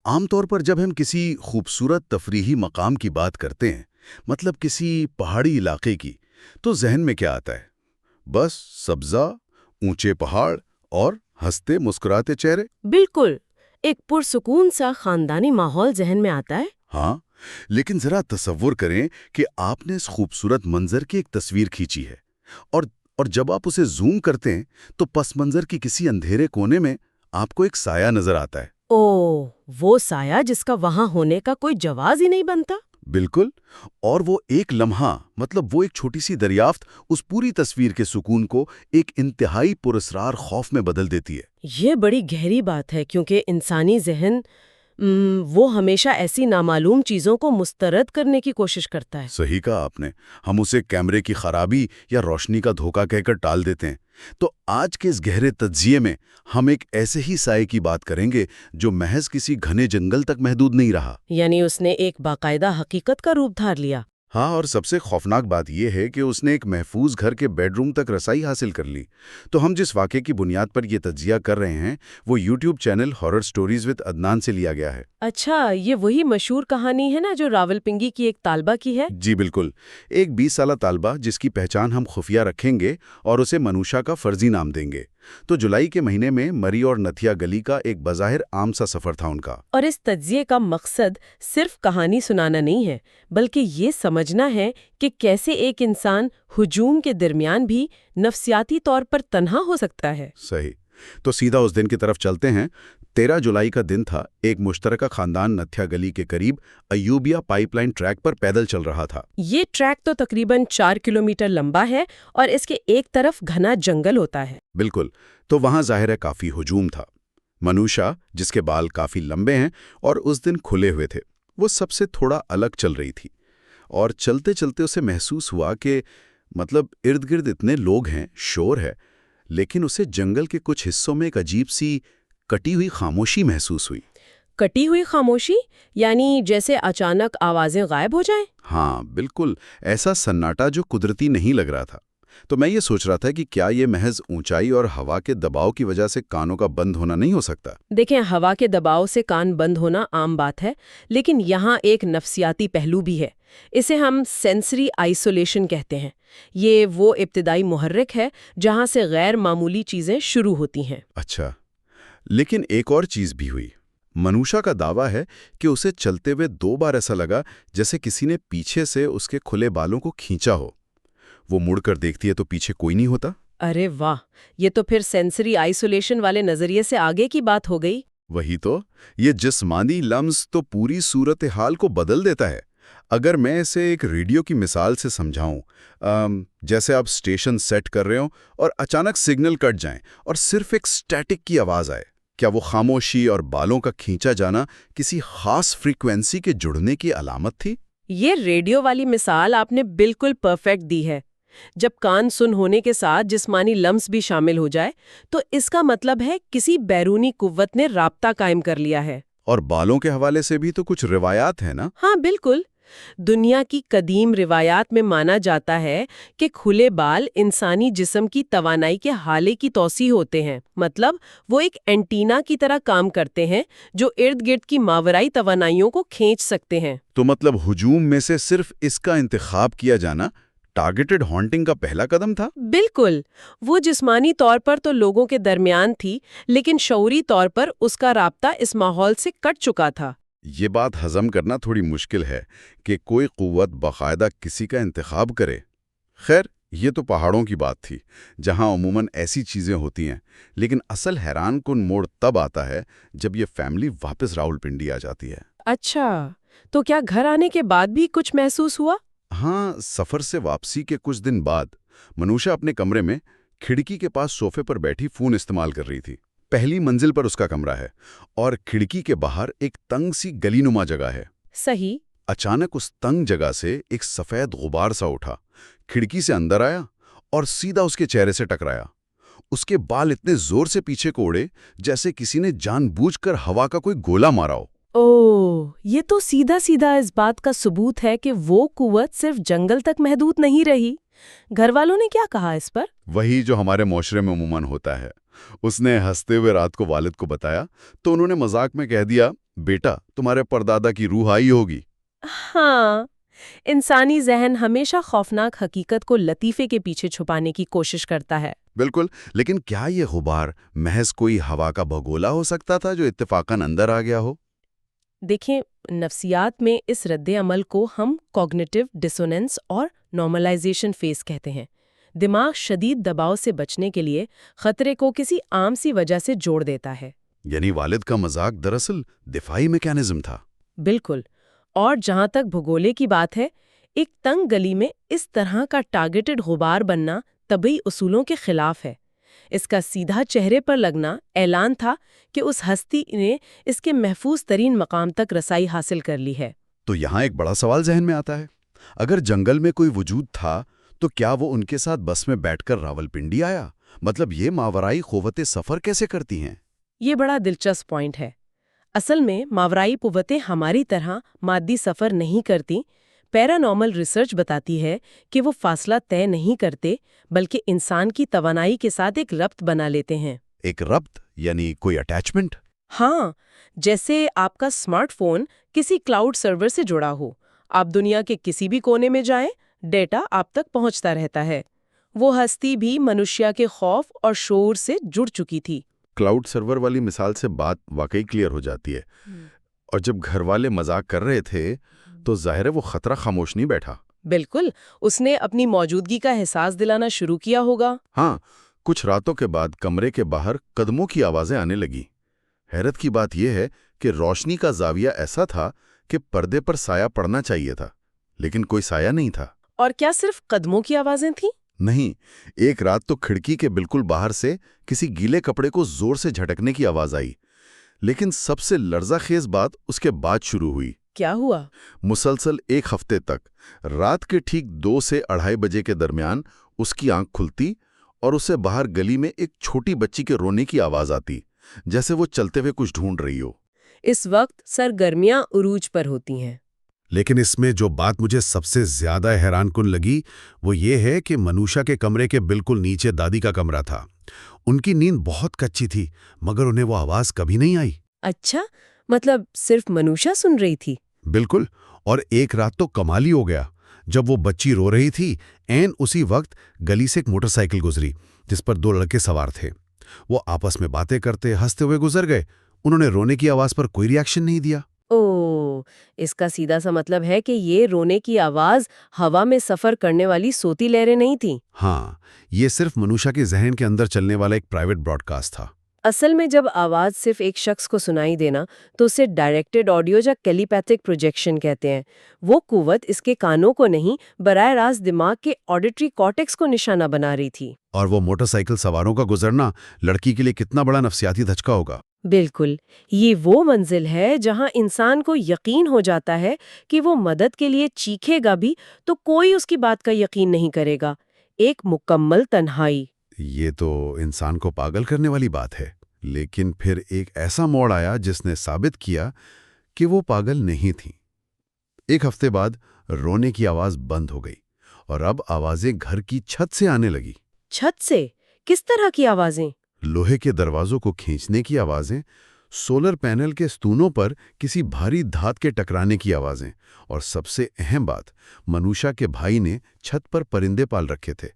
عام طور پر جب ہم کسی خوبصورت تفریحی مقام کی بات کرتے ہیں، مطلب کسی پہاڑی علاقے کی، تو ذہن میں کیا آتا ہے؟ بس سبزہ، اونچے پہاڑ اور ہنستے مسکراتے چہرے؟ بالکل، ایک پرسکون سا خاندانی ماحول ذہن میں آتا ہے۔ ہاں، لیکن ذرا تصور کریں کہ آپ نے اس خوبصورت منظر کی ایک تصویر کھینچی ہے اور جب آپ اسے زوم کرتے ہیں تو پس منظر کی کسی اندھیرے کونے میں آپ کو ایک سایہ نظر آتا ہے۔ وہ سایہ جس کا وہاں ہونے کا کوئی جواز ہی نہیں بنتا۔ بالکل، اور وہ ایک لمحہ، مطلب وہ ایک چھوٹی سی دریافت اس پوری تصویر کے سکون کو ایک انتہائی پراسرار خوف میں بدل دیتی ہے۔ یہ بڑی گہری بات ہے کیونکہ انسانی ذہن وہ ہمیشہ ایسی نامعلوم چیزوں کو مسترد کرنے کی کوشش کرتا ہے۔ صحیح کہا آپ نے، ہم اسے کیمرے کی خرابی یا روشنی کا دھوکہ کہہ کر ٹال دیتے ہیں۔ تو آج کے اس گہرے تجزیے میں ہم ایک ایسے ہی سائے کی بات کریں گے جو محض کسی گھنے جنگل تک محدود نہیں رہا، یعنی اس نے ایک باقاعدہ حقیقت کا روپ دھار لیا۔ ہاں، اور سب سے خوفناک بات یہ ہے کہ اس نے ایک محفوظ گھر کے بیڈ روم تک رسائی حاصل کر لی۔ تو ہم جس واقعے کی بنیاد پر یہ تجزیہ کر رہے ہیں وہ YouTube channel horror stories with Adnan سے لیا گیا ہے۔ اچھا، یہ وہی مشہور کہانی ہے نا جو راولپنڈی کی ایک طالبہ کی ہے؟ جی بالکل، ایک 20 سالہ طالبہ جس کی پہچان ہم خفیہ رکھیں گے اور اسے منوشا کا فرضی نام دیں گے۔ تو جولائی کے مہینے میں مری اور نتھیا گلی کا ایک بظاہر عام سا سفر تھا ان کا۔ اور اس تجزیے کا مقصد صرف کہانی سنانا نہیں ہے، بلکہ یہ سمجھنا ہے کہ کیسے ایک انسان ہجوم کے درمیان بھی نفسیاتی طور پر تنہا ہو سکتا ہے۔ صحیح، تو سیدھا اس دن کی طرف چلتے ہیں۔ 13 جولائی کا دن تھا۔ ایک مشترکہ خاندان نتھیا گلی کے قریب ایوبیا پائپ لائن ٹریک پر پیدل چل رہا تھا۔ یہ ٹریک تو تقریباً 4 کلومیٹر لمبا ہے اور اس کے ایک طرف گھنا جنگل ہوتا ہے۔ بالکل، تو وہاں ظاہر ہے کافی ہجوم تھا۔ منوشا، جس کے بال کافی لمبے ہیں اور اس دن کھلے ہوئے تھے، وہ سب سے تھوڑا الگ چل رہی تھی، اور چلتے چلتے اسے محسوس ہوا کہ ارد گرد اتنے لوگ ہیں، شور ہے، لیکن اسے جنگل کے کچھ حصوں میں ایک عجیب سی کٹی ہوئی خاموشی محسوس ہوئی۔ کٹی ہوئی خاموشی؟ یعنی جیسے اچانک آوازیں غائب ہو جائیں؟ ہاں بالکل، ایسا سناٹا جو قدرتی نہیں لگ رہا تھا۔ تو میں یہ سوچ رہا تھا کہ کیا یہ محض اونچائی اور ہوا کے دباؤ کی وجہ سے کانوں کا بند ہونا نہیں ہو سکتا؟ دیکھیں، ہوا کے دباؤ سے کان بند ہونا عام بات ہے، لیکن یہاں ایک نفسیاتی پہلو بھی ہے۔ اسے ہم سینسری آئسولیشن کہتے ہیں۔ یہ وہ ابتدائی محرک ہے جہاں سے غیر معمولی چیزیں شروع ہوتی ہیں۔ اچھا، لیکن ایک اور چیز بھی ہوئی۔ منوشا کا دعویٰ ہے کہ اسے چلتے ہوئے 2 بار ایسا لگا جیسے کسی نے پیچھے سے اس کے کھلے بالوں کو کھینچا ہو۔ وہ مڑ کر دیکھتی ہے تو پیچھے کوئی نہیں ہوتا۔ ارے واہ، یہ تو پھر سینسری آئسولیشن والے نظریے سے آگے کی بات ہو گئی۔ وہی تو، یہ جسمانی لمس تو پوری صورتحال کو بدل دیتا ہے۔ اگر میں اسے ایک ریڈیو کی مثال سے سمجھاؤں، جیسے آپ اسٹیشن سیٹ کر رہے ہوں اور اچانک سگنل کٹ جائیں اور صرف ایک سٹیٹک کی آواز آئے، کیا وہ خاموشی اور بالوں کا کھینچا جانا کسی خاص فریکوینسی کے جڑنے کی علامت تھی؟ یہ ریڈیو والی مثال آپ نے بالکل پرفیکٹ دی ہے۔ جب کان سن ہونے کے ساتھ جسمانی لمس بھی شامل ہو جائے تو اس کا مطلب ہے کسی بیرونی قوت نے رابطہ قائم کر لیا ہے۔ اور بالوں کے حوالے سے بھی تو کچھ روایات ہیں نا؟ ہاں بالکل، دنیا کی قدیم روایات میں مانا جاتا ہے کہ کھلے بال انسانی جسم کی توانائی کے حالے کی توسیع ہوتے ہیں، مطلب وہ ایک اینٹینا کی طرح کام کرتے ہیں جو ارد گرد کی ماورائی توانائیوں کو کھینچ سکتے ہیں۔ تو ہجوم میں سے صرف اس کا انتخاب کیا جانا ٹارگیٹڈ ہانٹنگ کا پہلا قدم تھا؟ بالکل، وہ جسمانی طور پر تو لوگوں کے درمیان تھی، لیکن شعوری طور پر اس کا رابطہ اس ماحول سے کٹ چکا تھا۔ یہ بات ہضم کرنا تھوڑی مشکل ہے کہ کوئی قوت باقاعدہ کسی کا انتخاب کرے۔ خیر، یہ تو پہاڑوں کی بات تھی جہاں عموماً ایسی چیزیں ہوتی ہیں، لیکن اصل حیران کن موڑ تب آتا ہے جب یہ فیملی واپس راولپنڈی آ جاتی ہے۔ اچھا، تو کیا گھر آنے کے بعد بھی کچھ محسوس ہوا؟ ہاں، سفر سے واپسی کے کچھ دن بعد منوشا اپنے کمرے میں کھڑکی کے پاس صوفے پر بیٹھی فون استعمال کر رہی تھی۔ پہلی منزل پر اس کا کمرہ ہے اور کھڑکی کے باہر ایک تنگ سی گلی نما جگہ ہے۔ صحیح۔ اچانک اس تنگ جگہ سے ایک سفید غبار سا اٹھا، کھڑکی سے اندر آیا اور سیدھا اس کے چہرے سے ٹکرایا۔ اس کے بال اتنے زور سے پیچھے کو اڑے جیسے کسی نے جان بوجھ کر ہوا کا کوئی گولا مارا ہو۔ یہ تو سیدھا سیدھا اس بات کا ثبوت ہے کہ وہ قوت صرف جنگل تک محدود نہیں رہی۔ گھر والوں نے کیا کہا اس پر؟ وہی جو ہمارے معاشرے میں عموماً ہوتا ہے، اس نے ہنستے ہوئے رات کو والد کو بتایا تو انہوں نے مذاق میں کہہ دیا، بیٹا تمہارے پردادا کی روح آئی ہوگی۔ ہاں، انسانی ذہن ہمیشہ خوفناک حقیقت کو لطیفے کے پیچھے چھپانے کی کوشش کرتا ہے۔ بالکل، لیکن کیا یہ غبار محض کوئی ہوا کا بھگولا ہو سکتا تھا جو اتفاقاً اندر آ گیا ہو؟ دیکھیں، نفسیات میں اس رد عمل کو ہم کوگنیٹو ڈسوننس اور نارملائزیشن فیز کہتے ہیں۔ دماغ شدید دباؤ سے بچنے کے لیے خطرے کو کسی عام سی وجہ سے جوڑ دیتا ہے۔ یعنی والد کا مذاق دراصل دفاعی میکانزم تھا۔ بالکل، اور جہاں تک بھگولے کی بات ہے، ایک تنگ گلی میں اس طرح کا ٹارگیٹڈ غبار بننا طبی اصولوں کے خلاف ہے۔ اس کا سیدھا چہرے پر لگنا اعلان تھا کہ اس ہستی نے اس کے محفوظ ترین مقام تک رسائی حاصل کر لی ہے۔ تو یہاں ایک بڑا سوال ذہن میں آتا ہے، اگر جنگل میں کوئی وجود تھا تو کیا وہ ان کے ساتھ بس میں بیٹھ کر راولپنڈی آیا؟ مطلب یہ ماورائی قوتیں سفر کیسے کرتی ہیں؟ یہ بڑا دلچسپ پوائنٹ ہے۔ اصل میں ماورائی قوتیں ہماری طرح مادی سفر نہیں کرتی۔ پیرانارمل ریسرچ بتاتی ہے کہ وہ فاصلہ طے نہیں کرتے، بلکہ انسان کی توانائی کے ساتھ ایک ربط بنا لیتے ہیں۔ ایک ربط یعنی کوئی اٹیچمنٹ؟ ہاں، جیسے آپ کا اسمارٹ فون کسی کلاؤڈ سرور سے جڑا ہو، آپ دنیا کے کسی بھی کونے میں جائیں، ڈیٹا آپ تک پہنچتا رہتا ہے۔ وہ ہستی بھی منشیہ کے خوف اور شعور سے جڑ چکی تھی۔ کلاؤڈ سرور والی مثال سے بات واقعی کلیئر ہو جاتی ہے۔ اور جب گھر والے مذاق کر رہے تھے تو ظاہر ہے وہ خطرہ خاموش نہیں بیٹھا۔ بالکل، اس نے اپنی موجودگی کا احساس دلانا شروع کیا ہوگا۔ ہاں، کچھ راتوں کے بعد کمرے کے باہر قدموں کی آوازیں آنے لگی۔ حیرت کی بات یہ ہے کہ روشنی کا زاویہ ایسا تھا کہ پردے پر سایہ پڑنا چاہیے تھا، لیکن کوئی سایہ نہیں تھا۔ اور کیا صرف قدموں کی آوازیں تھیں؟ نہیں، ایک رات تو کھڑکی کے بالکل باہر سے کسی گیلے کپڑے کو زور سے جھٹکنے کی آواز آئی۔ لیکن سب سے لرزہ خیز بات اس کے بعد شروع ہوئی۔ کیا ہوا؟ مسلسل ایک ہفتے تک رات کے ٹھیک 2 سے 2:30 بجے کے درمیان اس کی آنکھ کھلتی اور اسے باہر گلی میں ایک چھوٹی بچی کے رونے کی آواز آتی، جیسے وہ چلتے ہوئے کچھ ڈھونڈ رہی ہو۔ اس وقت سرگرمیاں عروج پر ہوتی ہیں۔ لیکن اس میں جو بات مجھے سب سے زیادہ حیران کن لگی وہ یہ ہے کہ منوشا کے کمرے کے بالکل نیچے دادی کا کمرہ تھا۔ ان کی نیند بہت کچی تھی، مگر انہیں وہ آواز کبھی نہیں آئی۔ اچھا، مطلب صرف منوشا سن رہی تھی؟ بالکل، اور ایک رات تو کمال ہی ہو گیا۔ جب وہ بچی رو رہی تھی، عین اسی وقت گلی سے ایک موٹر سائیکل گزری جس پر 2 لڑکے سوار تھے۔ وہ آپس میں باتیں کرتے ہنستے ہوئے گزر گئے۔ انہوں نے رونے کی آواز پر کوئی ری ایکشن نہیں دیا۔ اوہ، اس کا سیدھا سا مطلب ہے کہ یہ رونے کی آواز ہوا میں سفر کرنے والی سوتی لہریں نہیں تھیں۔ ہاں، یہ صرف منوشا کے ذہن کے اندر چلنے والا ایک پرائیویٹ براڈ کاسٹ تھا۔ اصل میں جب آواز صرف ایک شخص کو سنائی دینا تو اسے ڈائریکٹڈ آڈیو یا ٹیلیپیتھک پروجیکشن کہتے ہیں۔ وہ قوت اس کے کانوں کو نہیں، براہ راست دماغ کے آڈیٹری کارٹیکس کو نشانہ بنا رہی تھی۔ اور وہ موٹر سائیکل سواروں کا گزرنا لڑکی کے لیے کتنا بڑا نفسیاتی دھچکا ہوگا۔ بالکل، یہ وہ منزل ہے جہاں انسان کو یقین ہو جاتا ہے کہ وہ مدد کے لیے چیخے گا بھی تو کوئی اس کی بات کا یقین نہیں کرے گا۔ ایک مکمل تنہائی۔ یہ تو انسان کو پاگل کرنے والی بات ہے، لیکن پھر ایک ایسا موڑ آیا جس نے ثابت کیا کہ وہ پاگل نہیں تھی۔ ایک ہفتے بعد رونے کی آواز بند ہو گئی اور اب آوازیں گھر کی چھت سے آنے لگی۔ چھت سے؟ کس طرح کی آوازیں؟ لوہے کے دروازوں کو کھینچنے کی آوازیں، سولر پینل کے ستونوں پر کسی بھاری دھات کے ٹکرانے کی آوازیں، اور سب سے اہم بات، منوشا کے بھائی نے چھت پر پرندے پال رکھے تھے۔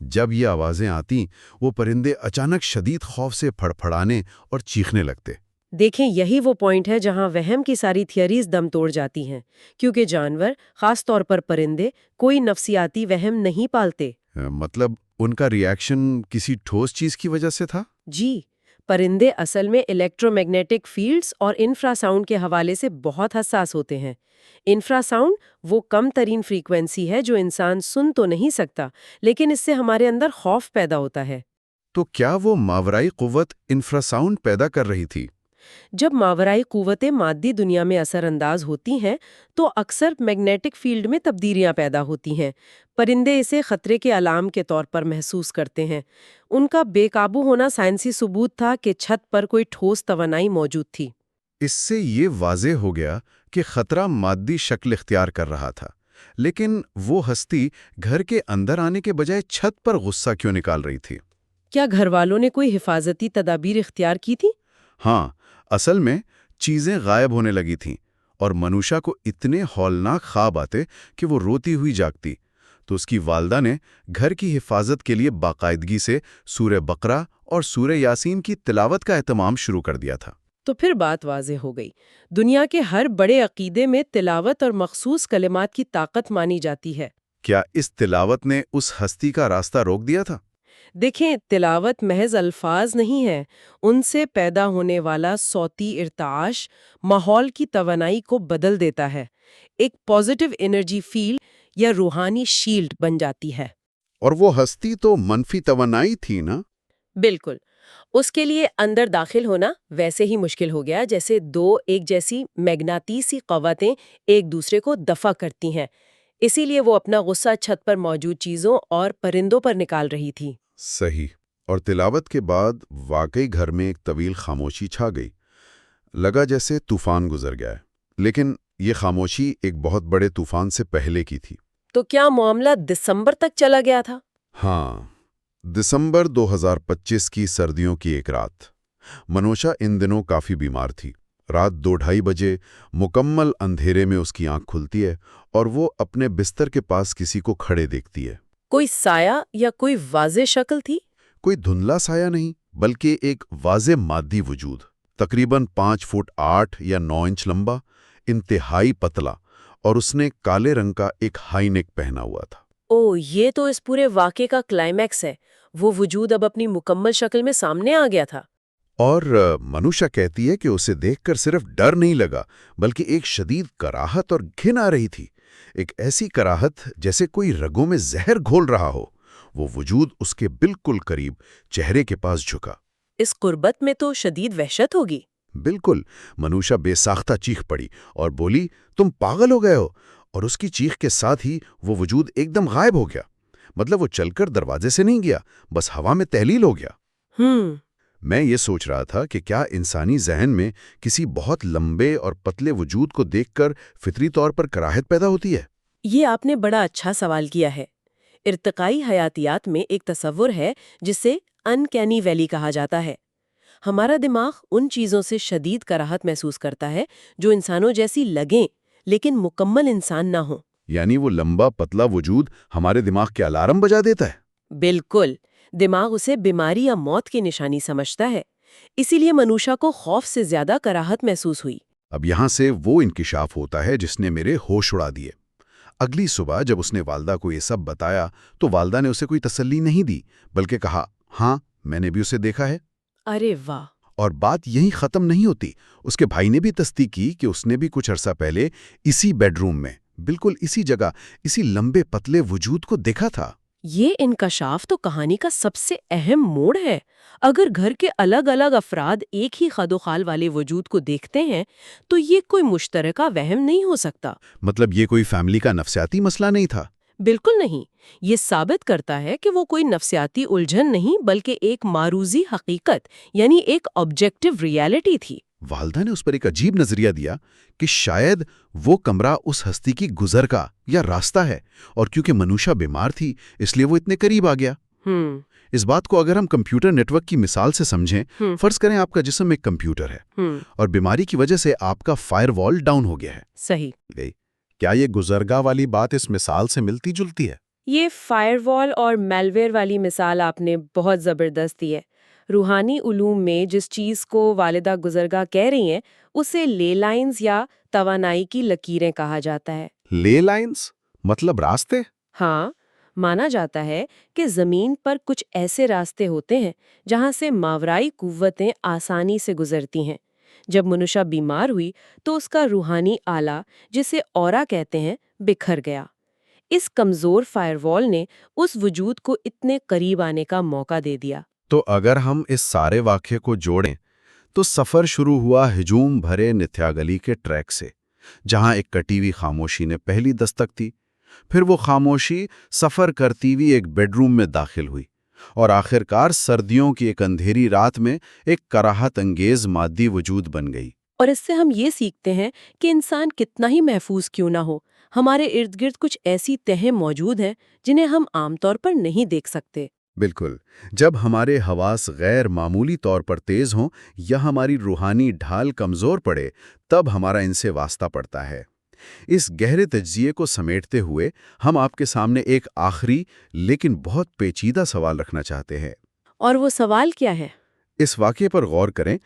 جب یہ آوازیں آتیں، وہ پرندے اچانک شدید خوف سے پھڑپھڑانے اور چیخنے لگتے۔ دیکھیں، یہی وہ پوائنٹ ہے جہاں وہم کی ساری تھیوریز دم توڑ جاتی ہیں، کیونکہ جانور، خاص طور پر پرندے، کوئی نفسیاتی وہم نہیں پالتے۔ مطلب ان کا ری ایکشن کسی ٹھوس چیز کی وجہ سے تھا؟ جی، پرندے اصل میں الیکٹرو میگنیٹک فیلڈز اور انفرا ساؤنڈ کے حوالے سے بہت حساس ہوتے ہیں۔ انفرا ساؤنڈ وہ کم ترین فریکوینسی ہے جو انسان سن تو نہیں سکتا، لیکن اس سے ہمارے اندر خوف پیدا ہوتا ہے۔ تو کیا وہ ماورائی قوت انفراساؤنڈ پیدا کر رہی تھی؟ جب ماورائی قوتیں مادی دنیا میں اثر انداز ہوتی ہیں تو اکثر میگنیٹک فیلڈ میں تبدیلیاں پیدا ہوتی ہیں۔ پرندے اسے خطرے کے علام کے طور پر محسوس کرتے ہیں۔ ان کا بے قابو ہونا سائنسی ثبوت تھا کہ چھت پر کوئی ٹھوس توانائی موجود تھی۔ اس سے یہ واضح ہو گیا کہ خطرہ مادی شکل اختیار کر رہا تھا، لیکن وہ ہستی گھر کے اندر آنے کے بجائے چھت پر غصہ کیوں نکال رہی تھی؟ کیا گھر والوں نے کوئی حفاظتی تدابیر اختیار کی تھی؟ ہاں، اصل میں چیزیں غائب ہونے لگی تھیں اور منوشا کو اتنے ہولناک خواب آتے کہ وہ روتی ہوئی جاگتی، تو اس کی والدہ نے گھر کی حفاظت کے لیے باقاعدگی سے سورہ بقرہ اور سورہ یاسین کی تلاوت کا اہتمام شروع کر دیا تھا۔ تو پھر بات واضح ہو گئی، دنیا کے ہر بڑے عقیدے میں تلاوت اور مخصوص کلمات کی طاقت مانی جاتی ہے۔ کیا اس تلاوت نے اس ہستی کا راستہ روک دیا تھا؟ دیکھیں، تلاوت محض الفاظ نہیں ہے، ان سے پیدا ہونے والا صوتی ارتعاش ماحول کی توانائی کو بدل دیتا ہے، ایک پازیٹیو انرجی فیلڈ یا روحانی شیلڈ بن جاتی ہے۔ اور وہ ہستی تو منفی توانائی تھی نا؟ بالکل، اس کے لیے اندر داخل ہونا ویسے ہی مشکل ہو گیا جیسے دو ایک جیسی میگناطیسی قوتیں ایک دوسرے کو دفع کرتی ہیں، اسی لیے وہ اپنا غصہ چھت پر موجود چیزوں اور پرندوں پر نکال رہی تھی۔ صحیح۔ اور تلاوت کے بعد واقعی گھر میں ایک طویل خاموشی چھا گئی، لگا جیسے طوفان گزر گیا ہے، لیکن یہ خاموشی ایک بہت بڑے طوفان سے پہلے کی تھی۔ تو کیا معاملہ دسمبر تک چلا گیا تھا؟ ہاں، دسمبر 2025 کی سردیوں کی ایک رات۔ منوشا ان دنوں کافی بیمار تھی۔ رات 2:30 بجے مکمل اندھیرے میں اس کی آنکھ کھلتی ہے اور وہ اپنے بستر کے پاس کسی کو کھڑے دیکھتی ہے۔ کوئی سایہ یا کوئی واضح شکل تھی؟ کوئی دھندلا سایہ نہیں، بلکہ ایک واضح مادی وجود، تقریباً 5 فٹ 8 یا 9 انچ لمبا، انتہائی پتلا، اور اس نے کالے رنگ کا ایک ہائی نیک پہنا ہوا تھا۔ یہ تو اس پورے واقعے کا کلائمیکس ہے، وہ وجود اب اپنی مکمل شکل میں سامنے آ گیا تھا۔ اور منوشا کہتی ہے کہ اسے دیکھ کر صرف ڈر نہیں لگا، بلکہ ایک شدید کراہت اور گھن آ رہی تھی، ایک ایسی کراہت جیسے کوئی رگوں میں زہر گھول رہا ہو۔ وہ وجود اس کے بالکل قریب چہرے کے پاس جھکا۔ اس قربت میں تو شدید وحشت ہوگی۔ بالکل، منوشا بے ساختہ چیخ پڑی اور بولی، تم پاگل ہو گئے ہو؟ اور اس کی چیخ کے ساتھ ہی وہ وجود ایک دم غائب ہو گیا۔ مطلب وہ چل کر دروازے سے نہیں گیا، بس ہوا میں تحلیل ہو گیا۔ میں یہ سوچ رہا تھا کہ کیا انسانی ذہن میں کسی بہت لمبے اور پتلے وجود کو دیکھ کر فطری طور پر کراہت پیدا ہوتی ہے؟ یہ آپ نے بڑا اچھا سوال کیا ہے۔ ارتقائی حیاتیات میں ایک تصور ہے جسے انکینی ویلی کہا جاتا ہے۔ ہمارا دماغ ان چیزوں سے شدید کراہت محسوس کرتا ہے جو انسانوں جیسی لگیں لیکن مکمل انسان نہ ہوں۔ یعنی وہ لمبا پتلا وجود ہمارے دماغ کے الارم بجا دیتا ہے؟ بالکل، دماغ اسے بیماری یا موت کی نشانی سمجھتا ہے، اسی لیے منوشا کو خوف سے زیادہ کراہت محسوس ہوئی۔ اب یہاں سے وہ انکشاف ہوتا ہے جس نے میرے ہوش اڑا دیے۔ اگلی صبح جب اس نے والدہ کو یہ سب بتایا تو والدہ نے اسے کوئی تسلی نہیں دی، بلکہ کہا، ہاں میں نے بھی اسے دیکھا ہے۔ ارے واہ! اور بات یہیں ختم نہیں ہوتی، اس کے بھائی نے بھی تصدیق کی کہ اس نے بھی کچھ عرصہ پہلے اسی بیڈ روم میں، بالکل اسی جگہ، اسی لمبے پتلے وجود کو دیکھا تھا۔ یہ انکشاف تو کہانی کا سب سے اہم موڑ ہے۔ اگر گھر کے الگ الگ افراد ایک ہی خد و خال والے وجود کو دیکھتے ہیں تو یہ کوئی مشترکہ وہم نہیں ہو سکتا۔ مطلب یہ کوئی فیملی کا نفسیاتی مسئلہ نہیں تھا؟ بالکل نہیں، یہ ثابت کرتا ہے کہ وہ کوئی نفسیاتی الجھن نہیں بلکہ ایک معروضی حقیقت یعنی ایک آبجیکٹیو ریالٹی تھی۔ والدہ نے اس پر ایک عجیب نظریہ دیا کہ شاید وہ کمرہ اس ہستی کی گزر کا یا راستہ ہے، اور کیونکہ منوشا بیمار تھی اس لیے وہ اتنے قریب آ گیا۔ اس بات کو اگر ہم کمپیوٹر نیٹ ورک کی مثال سے سمجھیں، فرض کریں آپ کا جسم ایک کمپیوٹر ہے اور بیماری کی وجہ سے آپ کا فائر وال ڈاؤن ہو گیا ہے۔ صحیح۔ کیا یہ گزرگاہ والی بات اس مثال سے ملتی جلتی ہے؟ یہ فائر وال اور میلویئر والی مثال آپ نے بہت زبردست دی ہے۔ روحانی علوم میں جس چیز کو والدہ گزرگاہ کہہ رہی ہیں اسے لے لائنز یا توانائی کی لکیریں کہا جاتا ہے۔ لے لائنز مطلب راستے؟ ہاں، مانا جاتا ہے کہ زمین پر کچھ ایسے راستے ہوتے ہیں جہاں سے ماورائی قوتیں آسانی سے گزرتی ہیں۔ جب منوشا بیمار ہوئی تو اس کا روحانی آلہ جسے اورا کہتے ہیں بکھر گیا۔ اس کمزور فائر وال نے اس وجود کو اتنے قریب آنے کا موقع دے دیا۔ تو اگر ہم اس سارے واقعے کو جوڑیں تو سفر شروع ہوا ہجوم بھرے نتھیا گلی کے ٹریک سے، جہاں ایک کٹی ہوئی خاموشی نے پہلی دستک دی۔ پھر وہ خاموشی سفر کرتی ہوئی ایک بیڈ روم میں داخل ہوئی اور آخرکار سردیوں کی ایک اندھیری رات میں ایک کراہت انگیز مادی وجود بن گئی۔ اور اس سے ہم یہ سیکھتے ہیں کہ انسان کتنا ہی محفوظ کیوں نہ ہو، ہمارے ارد گرد کچھ ایسی تہیں موجود ہیں جنہیں ہم عام طور پر نہیں دیکھ سکتے۔ بالکل، جب ہمارے حواس غیر معمولی طور پر تیز ہوں یا ہماری روحانی ڈھال کمزور پڑے، تب ہمارا ان سے واسطہ پڑتا ہے۔ اس گہرے تجزیے کو سمیٹتے ہوئے ہم آپ کے سامنے ایک آخری لیکن بہت پیچیدہ سوال رکھنا چاہتے ہیں۔ اور وہ سوال کیا ہے؟ اس واقعے پر غور کریں،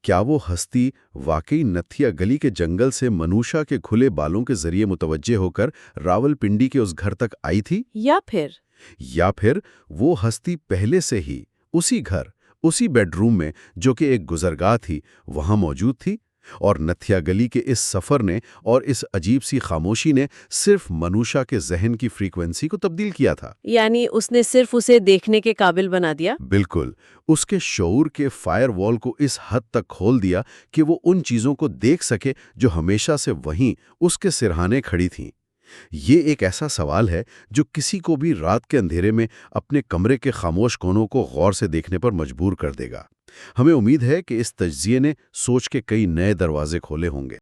کیا وہ ہستی واقعی نتھیا گلی کے جنگل سے منوشا کے کھلے بالوں کے ذریعے متوجہ ہو کر راول پنڈی کے اس گھر تک آئی تھی؟ یا پھر وہ ہستی پہلے سے ہی اسی گھر، اسی بیڈ روم میں جو کہ ایک گزرگاہ تھی، وہاں موجود تھی، اور نتھیا گلی کے اس سفر نے اور اس عجیب سی خاموشی نے صرف منوشا کے ذہن کی فریکوینسی کو تبدیل کیا تھا؟ یعنی اس نے صرف اسے دیکھنے کے قابل بنا دیا؟ بالکل، اس کے شعور کے فائر وال کو اس حد تک کھول دیا کہ وہ ان چیزوں کو دیکھ سکے جو ہمیشہ سے وہیں اس کے سرہانے کھڑی تھیں۔ یہ ایک ایسا سوال ہے جو کسی کو بھی رات کے اندھیرے میں اپنے کمرے کے خاموش کونوں کو غور سے دیکھنے پر مجبور کر دے گا۔ ہمیں امید ہے کہ اس تجزیے نے سوچ کے کئی نئے دروازے کھولے ہوں گے۔